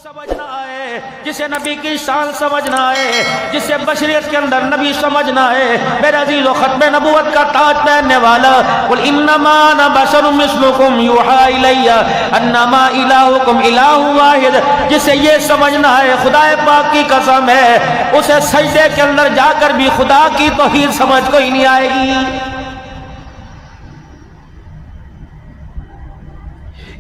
سمجھ نہ آئے، جسے نبی کی شان سمجھ نہ آئے، جسے بشریت کے اندر نبی سمجھ نہ آئے، میرے عزیزو ختم نبوت کا تاج پہننے والا، قل انما انا بشر مثلکم یوحی الی انما الہکم الہ واحد، جسے یہ سمجھ نہ آئے خدا پاک کی قسم ہے اسے سجدے کے اندر جا کر بھی خدا کی توحید سمجھ کوئی نہیں آئے گی۔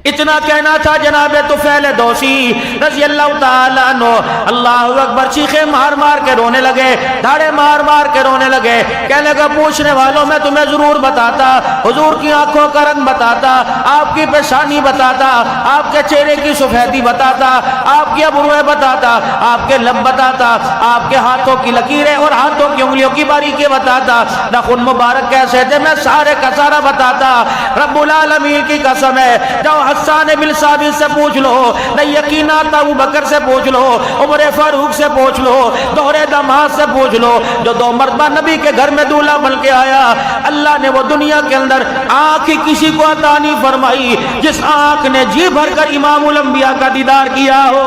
اتنا کہنا تھا جناب طفیل دوسی رضی اللہ تعالیٰ عنہ، اللہ اکبر، چیخیں مار مار کے رونے لگے، دھاڑے مار مار کے رونے لگے، کہنے لگا پوچھنے والوں میں تمہیں ضرور بتاتا، حضور کی آنکھوں کا رنگ بتاتا، آپ کی پیشانی بتاتا، آپ کے چہرے کی سفیدی بتاتا، آپ کی ابرویں بتاتا، آپ کے لب بتاتا، آپ کے ہاتھوں کی لکیریں اور ہاتھوں کی انگلیوں کی باریکی بتاتا، نخن مبارک کیسے تھے میں سارے کا سارا بتاتا۔ رب العالمین کی قسم ہے، جاؤ حسان بن ثابت سے پوچھ لو، نہیں یقین آتا ابو بکر سے پوچھ لو، عمر فاروق سے پوچھ لو، دوہرے داماد سے پوچھ لو، جو دو مرتبہ نبی کے گھر میں دولہا بن کے آیا، اللہ نے وہ دنیا کے اندر آنکھ ہی کسی کو عطا نہیں فرمائی جس آنکھ نے جی بھر کر امام الانبیاء کا دیدار کیا ہو۔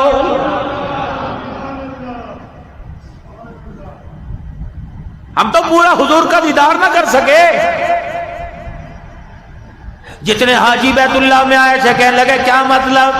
ہم تو پورا حضور کا دیدار نہ کر سکے، جتنے حاجی بیت اللہ میں آئے تھے کہنے لگے کیا مطلب،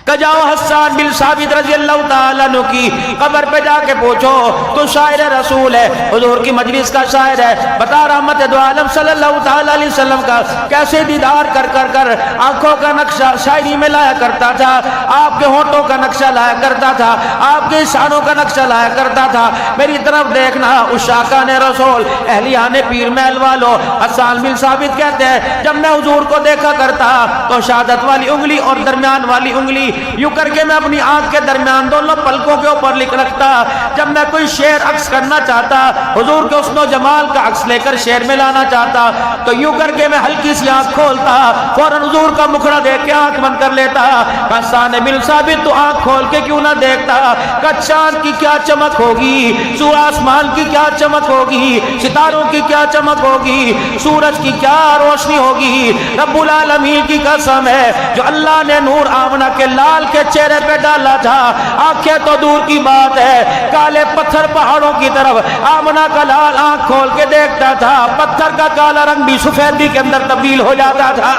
کہ جاؤ حسان بن ثابت رضی اللہ تعالیٰ عنہ کی قبر پہ جا کے پوچھو تو شاعر رسول ہے، حضور کی مجلس کا شاعر ہے، بتا رحمت دو عالم صلی اللہ تعالیٰ علیہ وسلم کا کیسے دیدار کر کر کر آنکھوں کا نقشہ شاعری میں لایا کرتا تھا، آپ کے ہونٹوں کا نقشہ لایا کرتا تھا، آپ کے اشاروں کا نقشہ لایا کرتا تھا، میری طرف دیکھنا عشاقان رسول، اہلیان پیر محل والو۔ حسان بن ثابت کہتے ہیں جب میں حضور کو دیکھا کرتا تو شہادت والی انگلی اور درمیان والی انگلی یوں کر کے میں اپنی آنکھ کے درمیان دونوں پلکوں کے اوپر لکھ رکھتا، جب میں کوئی شعر عکس کرنا چاہتا، حضور کے حسن و جمال کا عکس لے کر شعر میں لانا چاہتا تو یوں کر کے میں ہلکی سی آنکھ کھولتا، فوراً حضور کا مکھڑا دیکھ کے آنکھ بند کر لیتا۔ حسان بن ثابت تو آنکھ کھول کے کیوں نہ دیکھتا کہ چاند کی کیا چمک ہوگی، سورج آسمان کی کیا چمک ہوگی، ستاروں کی کیا چمک ہوگی، سورج کی کیا روشنی ہوگی۔ رب العالمین کی قسم ہے جو اللہ نے نور آمنہ کے لال کے چہرے پہ ڈالا تھا، آنکھیں تو دور کی بات ہے، کالے پتھر پہاڑوں کی طرف آمنہ کا لال آنکھ کھول کے دیکھتا تھا، پتھر کا کالا رنگ بھی سفیدی کے اندر تبدیل ہو جاتا تھا۔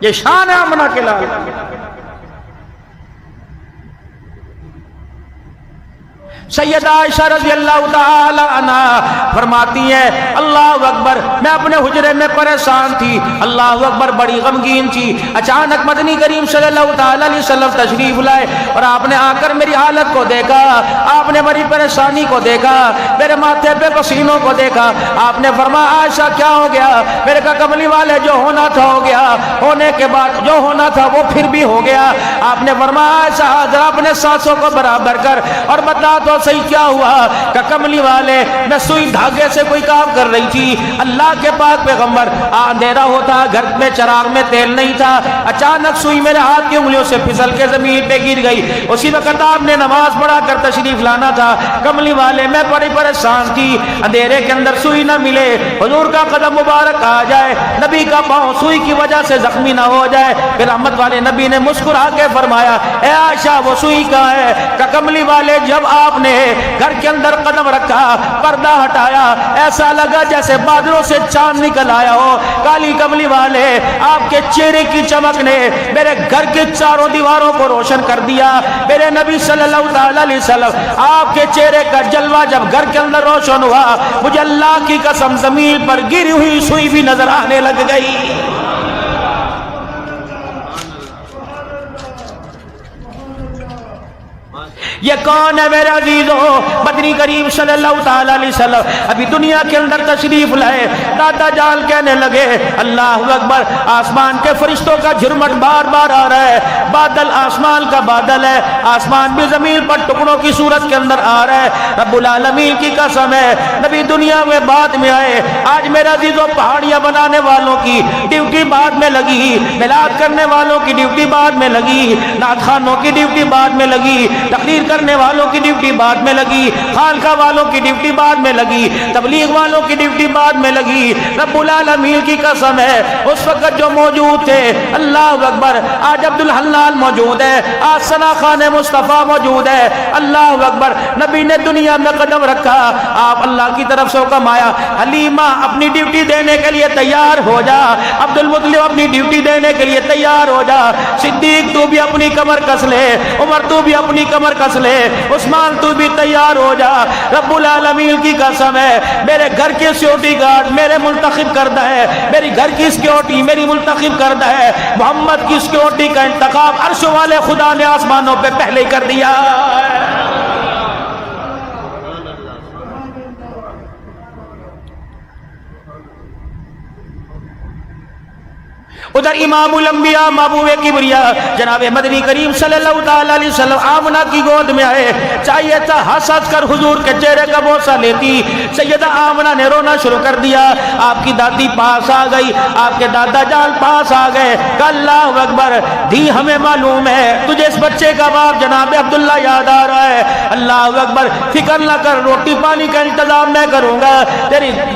یہ شان ہے آمنہ کے لال۔ سیدہ عائشہ رضی اللہ تعالی عنہ فرماتی ہیں اللہ اکبر، میں اپنے حجرے میں پریشان تھی، اللہ اکبر، بڑی غمگین تھی، اچانک مدنی کریم صلی اللہ تعالی علیہ وسلم تشریف لائے اور آپ نے آ کر میری حالت کو دیکھا، آپ نے میری پریشانی کو دیکھا، میرے ماتھے پہ پسینوں کو دیکھا، آپ نے فرمایا عائشہ کیا ہو گیا؟ میرے کہا کملی والے جو ہونا تھا ہو گیا، ہونے کے بعد جو ہونا تھا وہ پھر بھی ہو گیا۔ آپ نے فرمایا عائشہ ذرا اپنے سانسوں کو برابر کر اور بتا تو صحیح کیا ہوا؟ کہ کملی والے میں سوئی دھاگے سے کوئی کام کر رہی تھی، اللہ کے پاک پیغمبر، اندھیرا ہوتا، گھر میں چراغ میں تیل نہیں تھا، اچانک سوئی میرے ہاتھ کی انگلیوں سے پھسل کے زمین پہ گر گئی، اسی وقت آپ نے نماز پڑھا کر تشریف لانا تھا، کملی والے میں بڑی پریشان تھی، اندھیرے کے اندر سوئی نہ ملے، حضور کا قدم مبارک آ جائے، نبی کا پاؤں سوئی کی وجہ سے زخمی نہ ہو جائے۔ پھر رحمت والے نبی نے مسکرا کے فرمایا اے عائشہ وہ سوئی کہاں ہے؟ کہ کملی والے جب آپ نے گھر کے اندر قدم رکھا، پردہ ہٹایا، ایسا لگا جیسے بادلوں سے چاند نکل آیا ہو، کالی کملی والے آپ کے چہرے کی چمک نے میرے گھر کے چاروں دیواروں کو روشن کر دیا۔ میرے نبی صلی اللہ تعالی علیہ وسلم آپ کے چہرے کا جلوہ جب گھر کے اندر روشن ہوا، مجھے اللہ کی قسم زمین پر گری ہوئی سوئی بھی نظر آنے لگ گئی۔ یہ کون ہے میرے عزیزو؟ مدنی کریم صلی اللہ تعالیٰ علیہ وسلم ابھی دنیا کے اندر تشریف لائے، دادا جان کہنے لگے اللہ اکبر، آسمان کے فرشتوں کا جھرمٹ بار بار آ رہا ہے، بادل آسمان کا بادل ہے، آسمان بھی زمین پر ٹکڑوں کی صورت کے اندر آ رہا ہے۔ رب العالمین کی قسم ہے نبی دنیا میں بعد میں آئے، آج میرے عزیزو پہاڑیاں بنانے والوں کی ڈیوٹی بعد میں لگی، میلاد کرنے والوں کی ڈیوٹی بعد میں لگی، نعت خوانوں کی ڈیوٹی بعد میں لگی، تقریر کرنے کرنے والوں کی ڈیوٹی بعد میں لگی، خانقاہ والوں کی ڈیوٹی بعد میں لگی، تبلیغ والوں کی ڈیوٹی بعد میں لگی۔ رب العالمین کی قسم ہے اس وقت جو موجود تھے، اللہ اکبر، آج عبد الحنان موجود ہے، آج ثنا خان مصطفیٰ موجود ہے، اللہ اکبر، نبی نے دنیا میں قدم رکھا، آپ اللہ کی طرف سے حکم آیا، حلیمہ اپنی ڈیوٹی دینے کے لیے تیار ہو جا، عبد المطلب اپنی ڈیوٹی دینے کے لیے تیار ہو جا، صدیق تو بھی اپنی کمر کس لے، عمر تو بھی اپنی کمر کس لے، عثمان تو بھی تیار ہو جا۔ رب العالمین کی قسم ہے میرے گھر کے سیکورٹی گارڈ میرے منتخب کردہ ہے، میری گھر کی سیکورٹی میری منتخب کردہ ہے، محمد کی سیکورٹی کا انتخاب عرش والے خدا نے آسمانوں پہ پہلے ہی کر دیا۔ ادھر امام الانبیاء محبوب کبریا جناب مدنی کریم صلی اللہ تعالی علیہ وسلم آمنہ کی گود میں آئے، چاہیے تھا ہنس ہنس کر حضور کے چہرے کا بوسہ لیتی، سیدہ آمنہ نے رونا شروع کر دیا۔ آپ کی دادی پاس آ گئی، آپ کے دادا جان پاس آ گئے، کہ اللہ اکبر، دی ہمیں معلوم ہے تجھے اس بچے کا باپ جناب عبداللہ یاد آ رہا ہے، اللہ اکبر، فکر نہ کر، روٹی پانی کا انتظام میں کروں گا،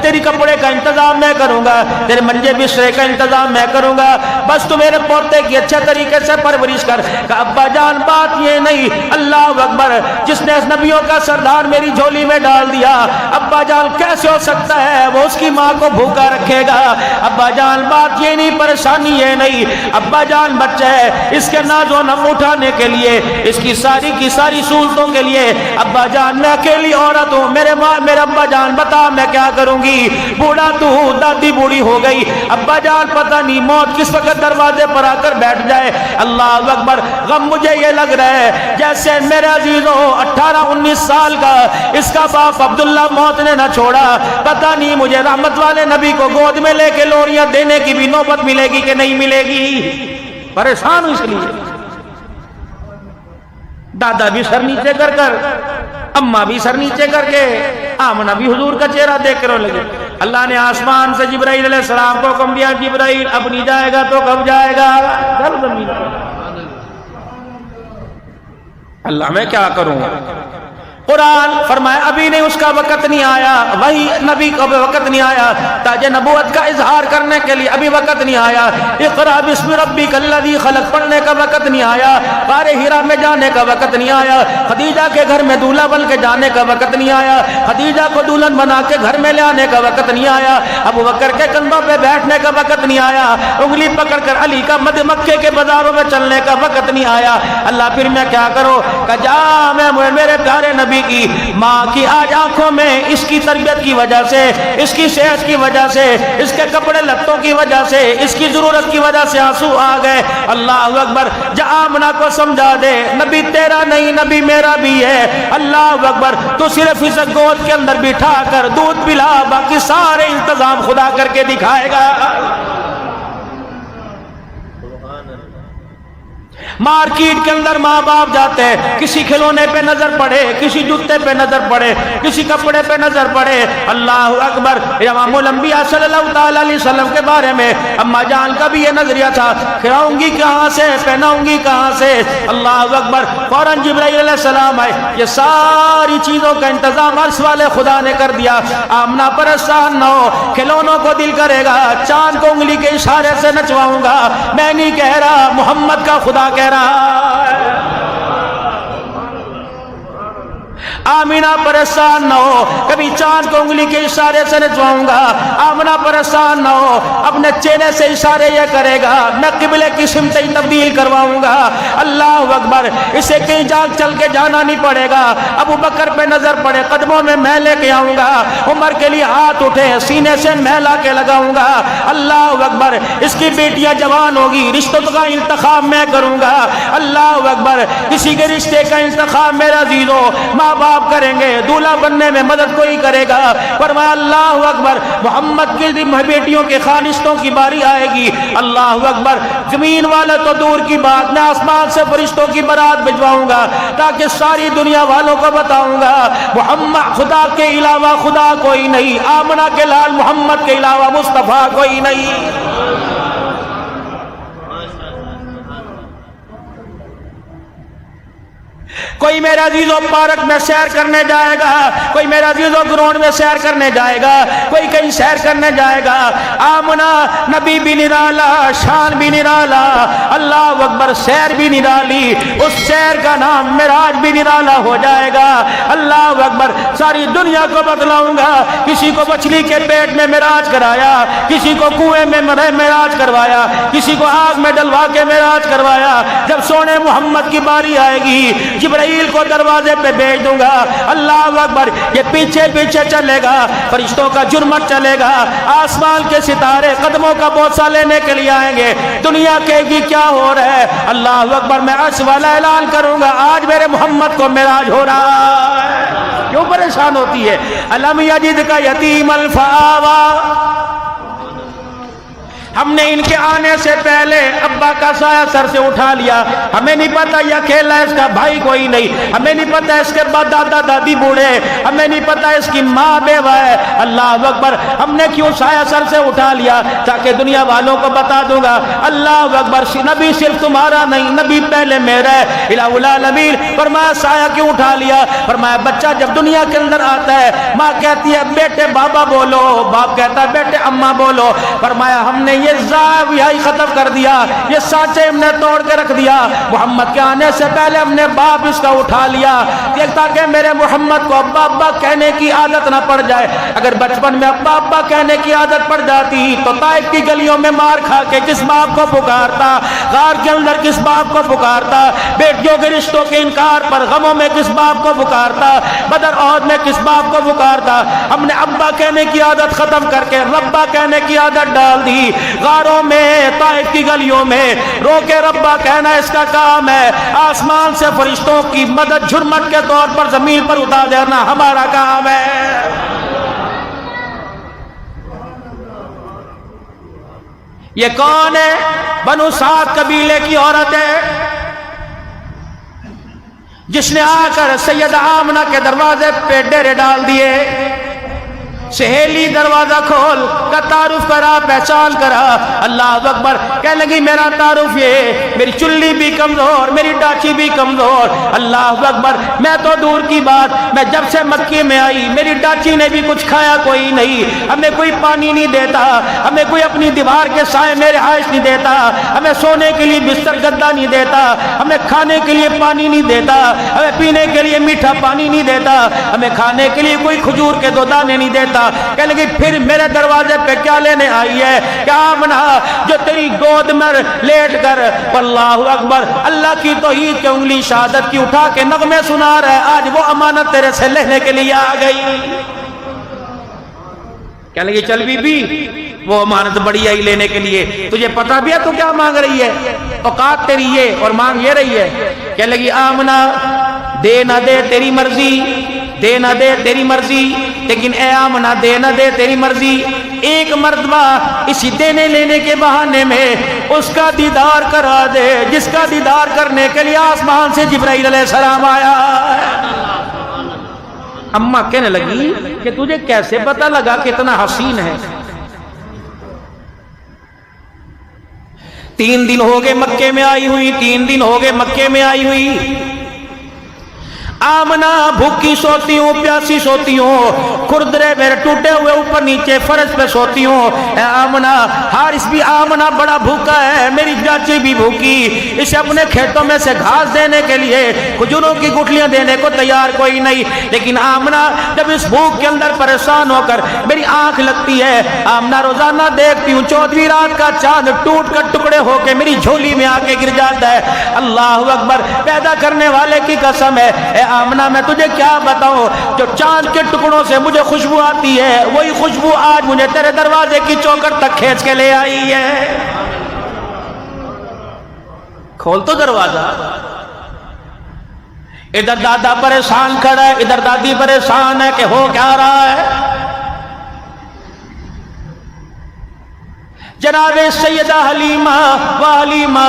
تیری کپڑے کا انتظام میں کروں گا، تیرے منجے بسترے کا انتظام میں کروں گا، بس تو میرے پوتے کی اچھے طریقے سے پرورش کر۔ کہ ابا جان بات یہ نہیں، اللہ اکبر، جس نے اس نبیوں کا سردار میری جھولی میں ڈال دیا، ابا جان کیسے ہو سکتا ہے وہ اس کی ماں کو بھوکا رکھے گا؟ ابا جان بات یہ نہیں، پریشانی یہ نہیں، ابا جان بچہ ہے، اس کے ناز و نم اٹھانے کے لیے، اس کی ساری سہولتوں کے لیے ابا جان میں اکیلی عورت ہوں، میرے ابا جان بتا میں کیا کروں گی؟ بوڑھا تو ہوں، دادی بوڑھی ہو گئی، ابا جان پتہ نہیں موت کس وقت دروازے پر آ کر بیٹھ جائے۔ اللہ اکبر، غم مجھے یہ لگ رہا ہے جیسے میرے عزیزوں 18-19 سال کا اس کا باپ عبداللہ موت نے نہ چھوڑا، پتہ نہیں مجھے رحمت والے نبی کو گود میں لے کے لوریاں دینے کی بھی نوبت ملے گی کہ نہیں ملے گی۔ پریشان ہوں اس لیے، دادا بھی سر نیچے کر کر، اماں بھی سر نیچے کر کے، آمنہ بھی حضور کا چہرہ دیکھ کر لگے۔ اللہ نے آسمان سے جبرائیل علیہ السلام کو حکم دیا، جبرائیل اب نہیں جائے گا تو کب جائے گا؟ اللہ میں کیا کروں گا؟ قرآن فرمایا ابھی نہیں، اس کا وقت نہیں آیا، وہی نبی کا وقت نہیں آیا، تاج نبوت کا اظہار کرنے کے لیے ابھی وقت نہیں آیا، اقرأ بسم ربک الذی خلق پڑھنے کا وقت نہیں آیا، غار حرا میں جانے کا وقت نہیں آیا، خدیجہ کے گھر میں دولہا بن کے جانے کا وقت نہیں آیا، خدیجہ کو دلہن بنا کے گھر میں لے آنے کا وقت نہیں آیا، ابو بکر کے کندھوں پہ بیٹھنے کا وقت نہیں آیا، انگلی پکڑ کر علی کا مکے کے بازاروں میں چلنے کا وقت نہیں آیا۔ اللہ پھر میں کیا کروں؟ کہ جا میں میرے پیارے نبی کی ماں کی آج آنکھوں میں اس کی تربیت کی وجہ سے، اس کی صحت کی وجہ سے، اس کے کپڑے لتوں کی وجہ سے، اس کی ضرورت کی وجہ سے آنسو آ گئے۔ اللہ اکبر، جا آمنہ کو سمجھا دے نبی تیرا نہیں، نبی میرا بھی ہے۔ اللہ اکبر، تو صرف اسے گود کے اندر بٹھا کر دودھ پلا، باقی سارے انتظام خدا کر کے دکھائے گا۔ مارکیٹ کے اندر ماں باپ جاتے ہیں، کسی کھلونے پہ نظر پڑے، کسی جوتے پہ نظر پڑے، کسی کپڑے پہ نظر پڑے، اللہ اکبر، امام الانبیاء صلی اللہ تعالی علیہ وسلم کے بارے میں اما جان کا بھی یہ نظریہ تھا، کھلاؤں گی کہاں سے، پہناؤں گی کہاں سے؟ اللہ اکبر، فوراً جبرائیل علیہ السلام آئے، یہ ساری چیزوں کا انتظام عرش والے خدا نے کر دیا۔ آمنہ پریشان نہ ہو، کھلونوں کو دل کرے گا، چاند کو انگلی کے اشارے سے نچواؤں گا، میں نہیں کہہ رہا، محمد کا خدا کہہ رہا ہے۔ آمنہ پریشان نہ ہو، کبھی چاند کو انگلی کے اشارے سے نچواؤں گا، آمنہ پریشان نہ ہو، اپنے چہرے سے اشارے یہ کرے گا، میں قبلے کی سمت تبدیل کرواؤں گا۔ اللہ اکبر، اسے کہیں جاگ چل کے جانا نہیں پڑے گا، ابو بکر پہ نظر پڑے قدموں میں میں لے کے آؤں گا، عمر کے لیے ہاتھ اٹھے سینے سے میں لا کے لگاؤں گا۔ اللہ اکبر، اس کی بیٹیاں جوان ہوگی، رشتوں کا انتخاب میں کروں گا۔ اللہ اکبر، کسی کے رشتے کا انتخاب میرا عزیزو ماں باپ کریں گے، دولہا بننے میں مدد کوئی کرے گا۔ فرمایا اللہ اکبر، محمد کی بیٹیوں کے خانشتوں کی باری آئے گی۔ اللہ اکبر، زمین والے تو دور کی بات، میں آسمان سے فرشتوں کی برات بھجواؤں گا تاکہ ساری دنیا والوں کو بتاؤں گا محمد خدا کے علاوہ خدا کوئی نہیں، آمنہ کے لال محمد کے علاوہ مصطفیٰ کوئی نہیں۔ کوئی میرا عزیزوں پارک میں سیر کرنے جائے گا، کوئی میرا عزیزوں گراؤنڈ میں سیر کرنے جائے گا، کوئی کہیں سیر کرنے جائے گا، آمنہ نبی بھی نرالا، شان بھی نرالا، اللہ اکبر سیر بھی نرالی، اس سیر کا نام معراج بھی نرالا ہو جائے گا۔ اللہ اکبر، ساری دنیا کو بتلاؤں گا، کسی کو مچھلی کے پیٹ میں معراج کرایا، کسی کو کنویں میں معراج کروایا، کسی کو آگ میں ڈلوا کے معراج کروایا۔ جب سونے محمد کی باری آئے گی، جبرائیل کو دروازے پہ بھیج دوں گا، اللہ اکبر، یہ پیچھے پیچھے چلے گا، فرشتوں کا جرمٹ چلے گا، آسمان کے ستارے قدموں کا بوسہ لینے کے لیے آئیں گے، دنیا کہے گی کیا ہو رہا ہے؟ اللہ اکبر، میں عرش والا اعلان کروں گا، آج میرے محمد کو معراج ہو رہا ہے۔ کیوں پریشان ہوتی ہے؟ الم یجدک یتیما فآویٰ، ہم نے ان کے آنے سے پہلے ابا کا سایہ سر سے اٹھا لیا، ہمیں نہیں پتا یہ اکیلا ہے، اس کا بھائی کوئی نہیں، ہمیں نہیں پتا اس کے بعد دادا دادی بوڑھے، ہمیں نہیں پتا اس کی ماں بیوہ ہے۔ اللہ اکبر، ہم نے کیوں سایہ سر سے اٹھا لیا؟ تاکہ دنیا والوں کو بتا دوں گا، اللہ اکبر، نبی صرف تمہارا نہیں، نبی پہلے میرا ہے۔ الہ العالمین، فرمایا سایہ کیوں اٹھا لیا؟ فرمایا بچہ جب دنیا کے اندر آتا ہے، ماں کہتی ہے بیٹے بابا بولو، باپ کہتا ہے بیٹے اماں بولو۔ فرمایا ہم نے یہ زاویہ ختم کر دیا، یہ سانچے ہم نے توڑ کے رکھ دیا، محمد کے آنے سے پہلے ہم نے باپ اس کا اٹھا لیا، تاکہ میرے محمد کو ابا ابا کہنے کی عادت نہ پڑ جائے۔ اگر بچپن میں ابا ابا کہنے کی عادت پڑ جاتی تو طائف کی گلیوں میں مار کھا کے کس باپ کو پکارتا، غار کے اندر کس باپ کو پکارتا، بیٹیوں کے رشتوں کے انکار پر غموں میں کس باپ کو پکارتا، بدر احد میں کس باپ کو پکارتا۔ ہم نے ابا کہنے کی عادت ختم کر کے ربا کہنے کی عادت ڈال دی، غاروں میں طائف کی گلیوں میں رو کے ربا کہنا اس کا کام ہے، آسمان سے فرشتوں کی مدد جھرمٹ کے طور پر زمین پر اتار دینا ہمارا کام ہے۔ یہ کون ہے؟ بنو سعد قبیلے کی عورت ہے، جس نے آ کر سیدہ آمنہ کے دروازے پہ ڈیرے ڈال دیے۔ سہیلی دروازہ کھول کا تعارف کرا، پہچان کرا، اللہ اکبر، کہنے لگی میرا تعارف یہ، میری چلی بھی کمزور، میری ڈاچی بھی کمزور، اللہ اکبر، میں تو دور کی بات، میں جب سے مکے میں آئی میری ڈاچی نے بھی کچھ کھایا کوئی نہیں، ہمیں کوئی پانی نہیں دیتا، ہمیں کوئی اپنی دیوار کے سائے میں رہائش نہیں دیتا، ہمیں سونے کے لیے بستر گدا نہیں دیتا، ہمیں کھانے کے لیے پانی نہیں دیتا، ہمیں پینے کے لیے میٹھا پانی نہیں دیتا، ہمیں کھانے کے لیے کوئی کھجور کے دو دانے نہیں دیتا۔ کہنے لگی پھر میرے دروازے پہ کیا لینے آئی ہے؟ کیا آمنہ جو تیری گود میں لیٹ کر اللہ اکبر اللہ کی توحید کی انگلی شہادت کی اٹھا کے نغمے سنا رہا ہے، آج وہ امانت تیرے سے لینے کے لیے آ گئی۔ کہنے لگی چل بی بی، وہ امانت بڑی آئی لینے کے لیے، تجھے پتا بھی ہے تو کیا مانگ رہی ہے، اوقات تیری یہ اور مانگ یہ رہی ہے۔ کہنے لگی آمنہ دے نہ دے تیری مرضی، دے نہ دے تیری مرضی، لیکن اے آمنہ دے نہ دے تیری مرضی، ایک مرتبہ اسی دینے لینے کے بہانے میں اس کا دیدار کرا دے جس کا دیدار کرنے کے لیے آسمان سے جبرائیل علیہ السلام آیا۔ اماں کہنے لگی کہ تجھے کیسے پتا لگا کتنا حسین ہے؟ 3 دن ہو گئے مکے میں آئی ہوئی، 3 دن ہو گئے مکے میں آئی ہوئی، آمنہ بھوکی سوتی ہوں، پیاسی سوتی ہوں، کھردرے میرے ٹوٹے ہوئے اوپر نیچے فرش پہ سوتی ہوں۔ اے آمنہ، حارث بھی آمنہ بڑا بھوکا ہے، میری چاچی بھی بھوکی، اسے اپنے کھیتوں میں سے گھاس دینے کے لیے کھجوروں کی گٹھلیاں دینے کو تیار کوئی نہیں، لیکن آمنہ جب اس بھوک کے اندر پریشان ہو کر میری آنکھ لگتی ہے، آمنہ روزانہ دیکھتی ہوں 14ویں رات کا چاند ٹوٹ کر ٹکڑے ہو کے میری جھولی میں آ کے گر جاتا ہے۔ اللہ اکبر، پیدا کرنے والے کی قسم ہے، اے آمنہ میں تجھے کیا بتاؤں، جو چاند کے ٹکڑوں سے مجھے خوشبو آتی ہے وہی خوشبو آج مجھے تیرے دروازے کی چوکھٹ تک کھینچ کے لے آئی ہے۔ کھول تو دروازہ۔ ادھر دادا پریشان کھڑا ہے، ادھر دادی پریشان ہے کہ ہو کیا رہا ہے۔ جناب سیدہ حلیمہ و حلیمہ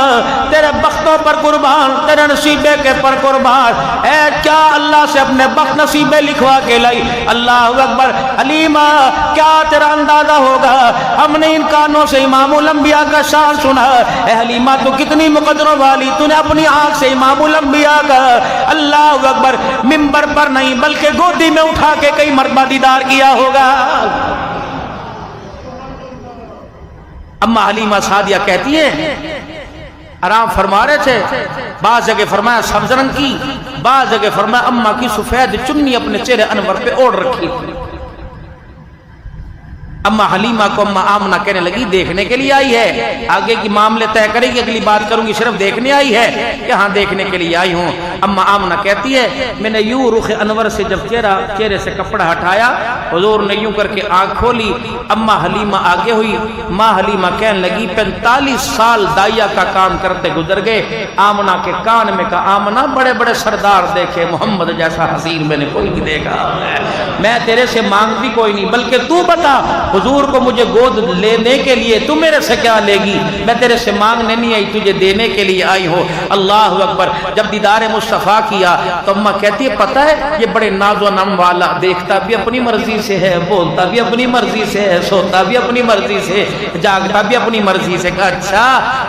تیرے بختوں پر قربان، تیرے نصیبے کے پر قربان، اے کیا اللہ سے اپنے بخت نصیبے لکھوا کے لائی؟ اللہ اکبر۔ حلیمہ کیا تیرا اندازہ ہوگا، ہم نے ان کانوں سے امام الانبیاء کا شان سنا۔ اے حلیمہ تو کتنی مقدروں والی، تو نے اپنی آنکھ سے امام الانبیاء کا اللہ اکبر منبر پر نہیں بلکہ گودی میں اٹھا کے کئی مرتبہ دیدار کیا ہوگا۔ اما حلیمہ سعدیہ کہتی ہیں آرام فرما رہے تھے، بعض جگہ فرمایا سبز رنگ کی، بعض جگہ فرمایا اما کی سفید چنی اپنے چہرے انور پہ اوڑھ رکھی تھی۔ اما حلیمہ کو اما آمنہ کہنے لگی دیکھنے کے لیے آئی ہے، آگے کی معاملے طے کرے گی، اگلی بات کروں گی، صرف دیکھنے آئی ہے کہ ہاں دیکھنے کے لیے آئی ہوں۔ اما آمنہ کہتی ہے میں نے یوں رخ انور سے جب چہرے سے کپڑا ہٹایا، حضور نے یوں کر کے آنکھ کھولی، اما حلیمہ آگے ہوئی، ماں حلیمہ کہنے لگی 45 سال دائیا کا کام کرتے گزر گئے، آمنہ کے کان میں کہا آمنہ بڑے بڑے سردار دیکھے، محمد جیسا حسین میں نے کوئی نہیں دیکھا، میں تیرے سے مانگتی کوئی نہیں، بلکہ تو بتا حضور کو مجھے گود لینے کے لیے تو میرے سے کیا لے گی؟ میں تیرے سے مانگنے نہیں آئی، تجھے دینے کے لیے آئی ہو۔ اللہ اکبر۔ جب دیدار مصطفیٰ کیا تو اماں کہتی ہے پتہ ہے یہ بڑے ناز و نم والا، دیکھتا بھی اپنی مرضی سے ہے، بولتا بھی اپنی مرضی سے ہے، سوتا بھی اپنی مرضی سے، جاگتا بھی اپنی مرضی سے۔ کہا اچھا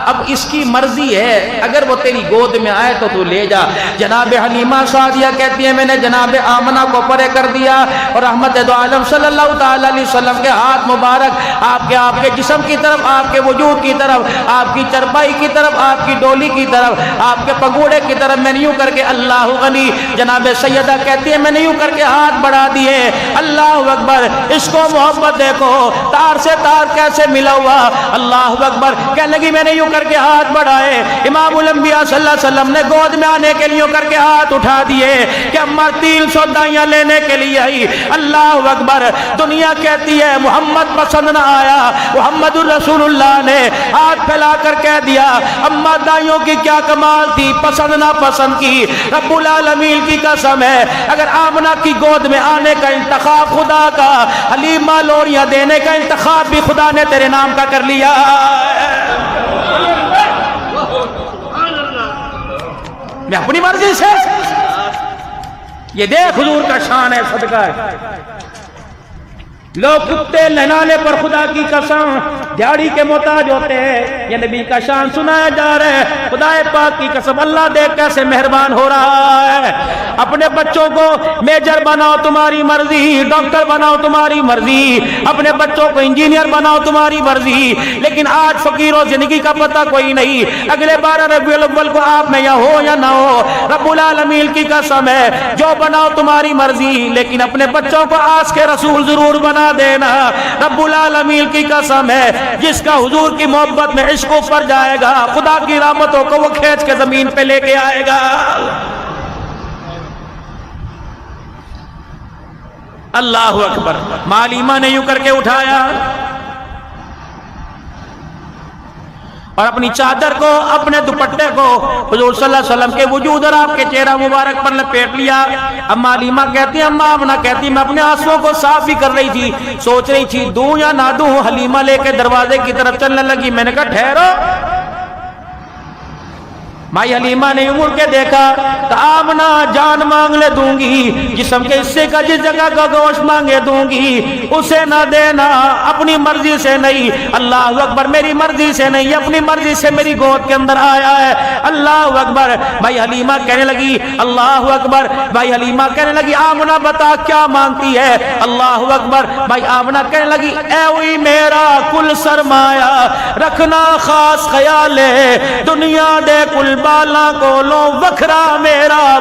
اب اس کی مرضی ہے، اگر وہ تیری گود میں آئے تو لے جا۔ جناب حلیمہ سعدیہ کہتی ہے میں نے جناب آمنہ کو پرے کر دیا اور رحمت دو عالم صلی اللہ تعالیٰ علیہ وسلم کے ہاتھ مبارک آپ کے جسم کی طرف، آپ کے وجود کی طرف، آپ کی چرپائی کی طرف، آپ کی ڈولی کی طرف، آپ کے پگوڑے کی طرف میں نے یوں کر کے اللہ غنی، جناب سیدہ کہتی ہے میں نے یوں کر کے ہاتھ بڑھا دیے۔ اللہ اکبر۔ اس کو محبت دیکھو، تار سے تار کیسے ملا ہوا۔ اللہ اکبر۔ کہنے لگی میں نے یوں کر کے ہاتھ بڑھائے، امام الانبیاء صلی اللہ علیہ وسلم نے گود میں آنے کے لیے یوں کر کے ہاتھ اٹھا دیے کہ اماں 300 دائیاں لینے کے لیے آئی۔ اللہ اکبر۔ دنیا کہتی ہے محمد پسند نہ آیا، محمد الرسول اللہ نے ہاتھ پھیلا کر کہہ دیا اماں دائیوں کی کیا کمال تھی، پسند نہ پسند کی، رب العالمین کی قسم ہے اگر آمنہ کی گود میں آنے کا انتخاب خدا کا، حلیمہ لوریاں دینے کا انتخاب بھی خدا نے تیرے نام کا کر لیا۔ میں اپنی مرضی سے، یہ دیکھ حضور کا شان ہے، صدقہ ہے۔ لوگ کتے نہلانے پر خدا کی قسم دیہڑی کے محتاج ہوتے ہیں، یہ نبی کا شان سنایا جا رہا ہے۔ خدا پاک کی قسم اللہ دیکھ کیسے مہربان ہو رہا ہے۔ اپنے بچوں کو میجر بناؤ تمہاری مرضی، ڈاکٹر بناؤ تمہاری مرضی، اپنے بچوں کو انجینئر بناؤ تمہاری مرضی، لیکن آج فقیروں زندگی کا پتہ کوئی نہیں، اگلے 12 ربیع الاول کو آپ میں یا ہو یا نہ ہو، رب العالمین کی قسم ہے جو بناؤ تمہاری مرضی، لیکن اپنے بچوں کو آج کے رسول ضرور بنا دینا۔ رب العالمین کی قسم ہے جس کا حضور کی محبت میں عشق اوپر جائے گا، خدا کی رحمتوں کو وہ کھینچ کے زمین پہ لے کے آئے گا۔ اللہ اکبر۔ معلیمہ نے یوں کر کے اٹھایا اور اپنی چادر کو، اپنے دوپٹے کو حضور صلی اللہ علیہ وسلم کے وجود اور آپ کے چہرہ مبارک پر لپیٹ لیا۔ اما حلیمہ کہتی ہیں، اما آمنہ کہتی ہیں میں اپنے آنسوؤں کو صاف بھی کر رہی تھی، سوچ رہی تھی دوں یا نہ دوں۔ حلیمہ لے کے دروازے کی طرف چلنے لگی، میں نے کہا ٹھہرو۔ مائی حلیمہ نے عمر کے دیکھا تو آمنہ جان مانگ لے دوں گی، جسم کے حصے کا جس جگہ کا گوشت مانگے دوں گی، اسے نہ دینا، اپنی مرضی سے نہیں۔ اللہ اکبر۔ میری مرضی سے نہیں، اپنی مرضی سے میری گود کے اندر آیا ہے۔ اللہ اکبر۔ بھائی حلیمہ کہنے لگی اللہ اکبر۔ بھائی حلیمہ کہنے لگی آمنہ بتا کیا مانگتی ہے؟ اللہ اکبر۔ بھائی آمنہ کہنے لگی اے ہوئی میرا کل سرمایہ، رکھنا خاص خیال ہے، دنیا دے کل بالا کو لو وکھرا میرا